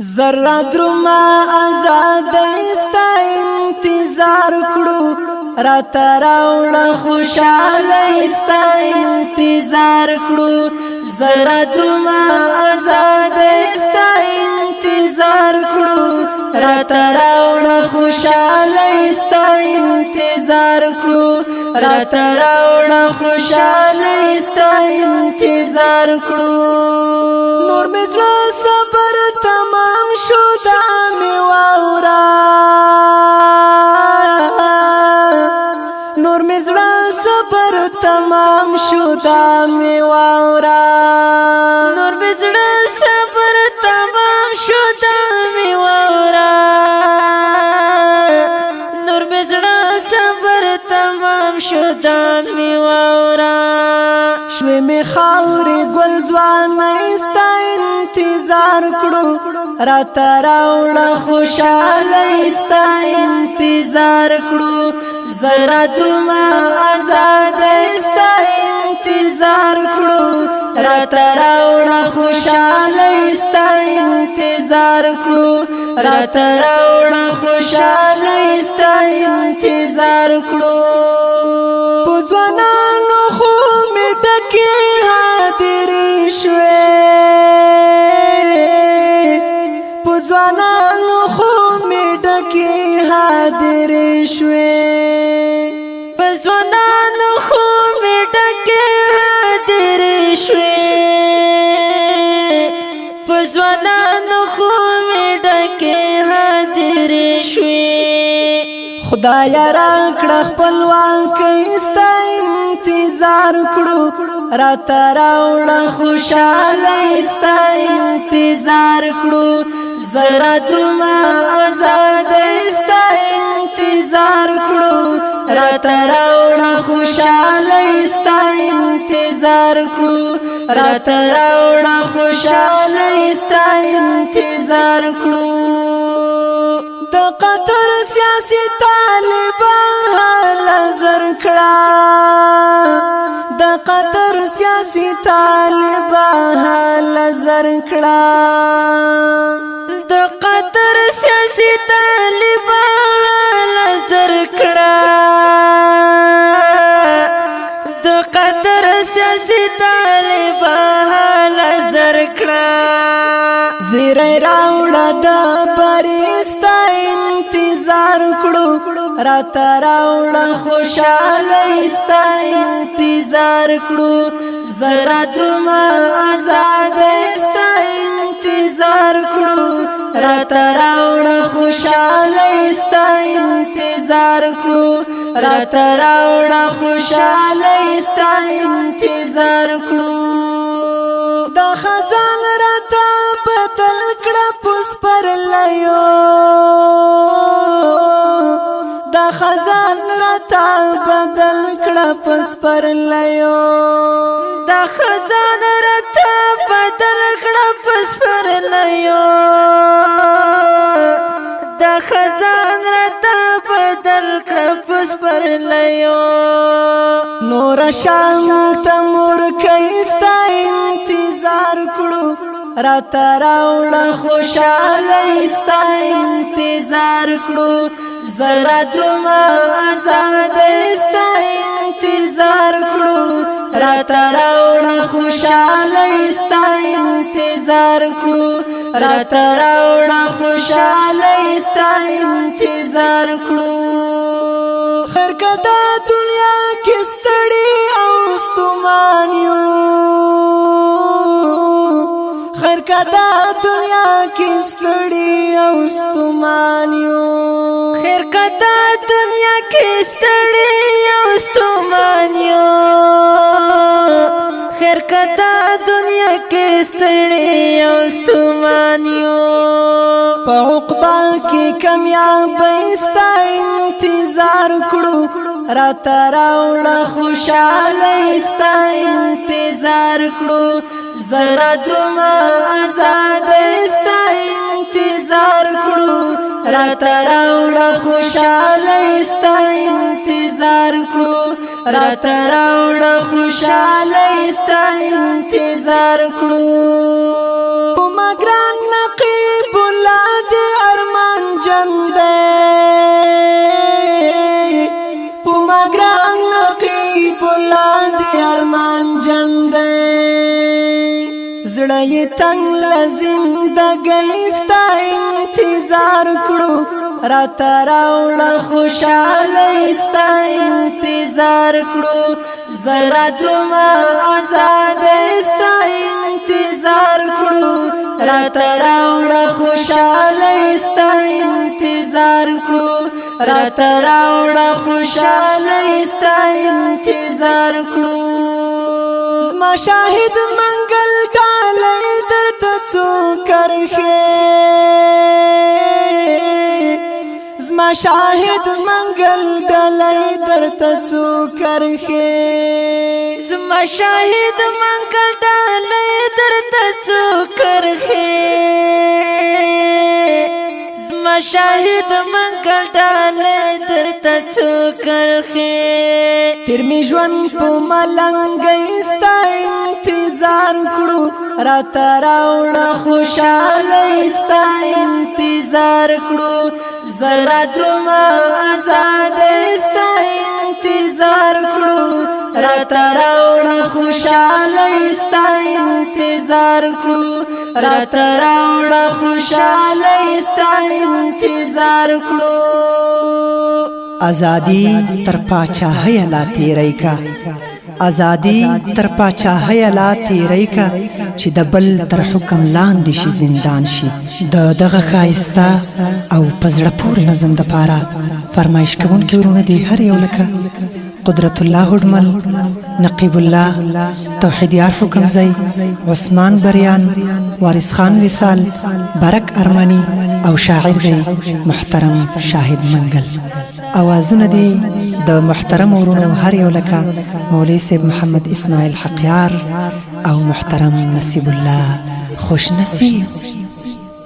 ذره درما آزاد استا انتظار کړو را تراوړه خوشاله استا انتظار کړو ذره درما آزاد استا انتظار کړو را تراوړه خوشاله استا انتظار کړو را تراوړه خوشاله استا انتظار کړو نور مزړه صبر تمام شو دا می واورا نور مزړه صبر تمام شو دا می واورا نور مزړه صبر تمام شو دا می واورا نور مزړه صبر تمام شو دا می واورا شوی می خاوري ګل ځوان استا انتظار کړو را تراوړه خوشاله استا انتظار کړو ذره درما آزاد استا انتظار کړو را تراوړه خوشاله استا انتظار کړو را تراوړه خوشاله استا انتظار کړو پوځوانانو خو می ټکی حاضر شوي پوځوانانو خو می ټکی حاضر شوي پوځوانانو خو می ټکی حاضر شوي پوځوانانو خو می ټکی حاضر شوي خدای راکړه خپلواک استا انتظار کړو را تراوړه خوشاله استا انتظار کړو ذره درما آزاد استا انتظار کړو را تراوړه خوشاله استا انتظار کړو را تراوړه خوشاله استا انتظار کړو د قطر سیاسي طالبان لزر کړه د قطر سیاسي طالبان لزر کړه د قطر سیاسي طالبان لزر کړه د قطر سیاسي طالبان لزر کړه زیره راوړه د پرستا انتظار کړو را تراوړه خوشاله استا انتظار کړو ذره درما آزاد استا انتظار کړو را تراوړه خوشاله استا انتظار کړو را تراوړه خوشاله استا انتظار کړو د خزان راته بدل کړه پوس پر لیو د خزان راته بدل کړه پوس پر لیو د خزان راته بدل کړه پوس پر لیو د خزان راته بدل کړه پوس پر لیو نور شام تمور کایستا انتظار کړو را تراوړه خوشاله استا انتظار کړو ذره درما آزاد استا انتظار کړو را تراوړه خوشاله استا انتظار کړو را تراوړه خوشاله استا انتظار کړو خیر کدا دنیا کې ستړي او ستومان یو خیر کدا دنیا کې ستړي او ستومان یو خیر کدا دنیا کې ستړي او ستومان یو خیر کدا دنیا کې ستړي او ستومان یو په عقبا کې کامیاب استا انتظار کړو را تراوړه خوشاله استا انتظار کړو ذره درما آزاد استا انتظار کړو را تراوړه خوشاله استا انتظار کړو را تراوړه خوشاله استا انتظار کړو په مګران نقیب زړه تنگ لزندګۍ ستا انتظار کړو راته راوړه خوشحالۍ ستا انتظار کړو زرا درومه ازادۍ ستا انتظار کړو راته راوړه خوشحالۍ ستا انتظار کړو راته راوړه خوشحالۍ ستا انتظار کړو زما شاهد منګل ډالۍ درته څو کرښې زما شاهد منګل ډالۍ درته څو کرښې زما شاهد منګل ډالۍ درته څو کرښې زما شاهد منګل ډالۍ درته څو کرښې تیر می ژوند په ملنګۍ ستا انتظار کړو راته راوړه خوشحالۍ ستا انتظار کړو زرا درومه ازادۍ ستا انتظار کړو راته راوړه خوشحالۍ ستا انتظار کړو راته راوړه خوشحالۍ ستا انتظار کړو ازادي تر پاچاهۍ لا تیری کا ازادي تر پاچاهۍ لا تیری کا چې د بل تر حکم لاندې شي زندان شي د دغه ښایسته او په زړه پورې نظم دپاره فرمایش کوونکي ورونه دي هر یو لکه قدرت الله هډمل نقیب الله توحیدیار حکمزی عثمان بریان وارث خان وصال برک ارمانی او شاعر دی محترم شاهد منګل اوازونه دي د محترم ورونو هر یو لکه مولوی صاحب محمد اسماعیل حقیار او محترم نصیب الله خوش نصیب